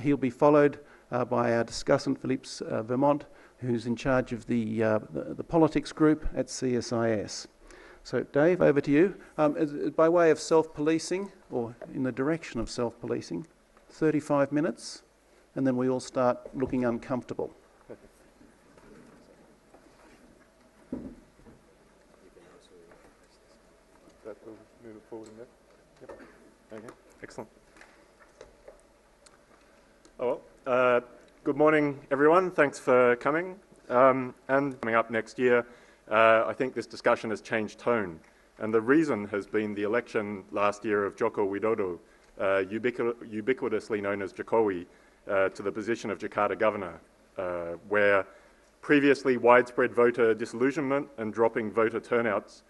He'll be followed by our discussant, Philippe Vermont, who's in charge of the politics group at CSIS. So, Dave, over to you. By way of self-policing, or in the direction of self-policing, 35 minutes, and then we all start looking uncomfortable. That will move it forward in there. Yep. Okay. Excellent. Oh, well, good morning, everyone. Thanks for coming. And coming up next year, I think this discussion has changed tone. And the reason has been the election last year of Joko Widodo, ubiquitously known as Jokowi, to the position of Jakarta governor, where previously widespread voter disillusionment and dropping voter turnouts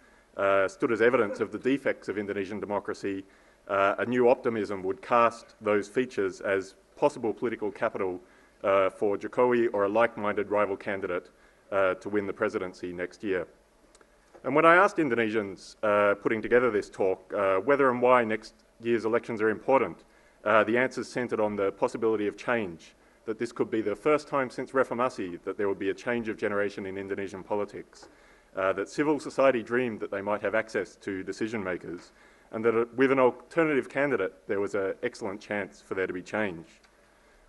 stood as evidence of the defects of Indonesian democracy. A new optimism would cast those features as possible political capital for Jokowi or a like-minded rival candidate to win the presidency next year. And when I asked Indonesians putting together this talk whether and why next year's elections are important, the answers centred on the possibility of change, that this could be the first time since Reformasi that there would be a change of generation in Indonesian politics, that civil society dreamed that they might have access to decision makers, and that with an alternative candidate there was an excellent chance for there to be change.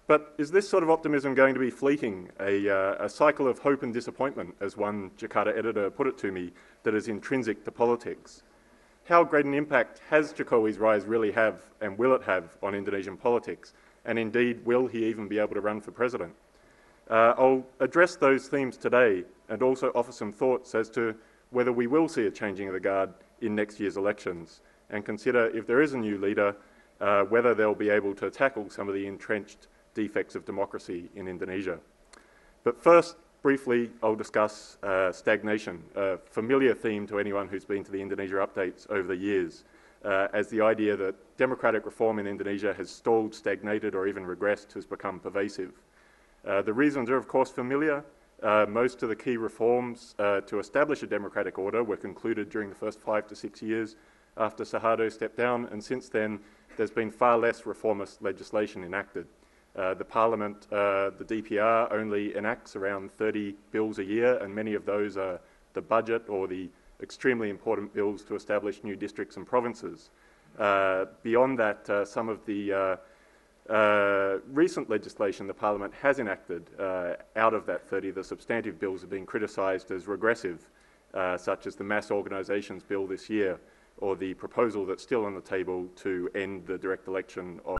But is this sort of optimism going to be fleeting, a cycle of hope and disappointment, as one Jakarta editor put it to me, that is intrinsic to politics? How great an impact has Jokowi's rise really have, and will it have, on Indonesian politics? And indeed, will he even be able to run for president? I'll address those themes today and also offer some thoughts as to whether we will see a changing of the guard in next year's elections, and consider, if there is a new leader, whether they'll be able to tackle some of the entrenched defects of democracy in Indonesia. But first, briefly, I'll discuss stagnation, a familiar theme to anyone who's been to the Indonesia updates over the years, as the idea that democratic reform in Indonesia has stalled, stagnated, or even regressed has become pervasive. The reasons are, of course, familiar. Most of the key reforms to establish a democratic order were concluded during the first 5 to 6 years after Suharto stepped down, and since then there's been far less reformist legislation enacted. The Parliament, the DPR, only enacts around 30 bills a year, and many of those are the budget or the extremely important bills to establish new districts and provinces. Beyond that, some of the recent legislation the Parliament has enacted, out of that 30, the substantive bills have been criticised as regressive, such as the Mass Organisations Bill this year, or the proposal that's still on the table to end the direct election of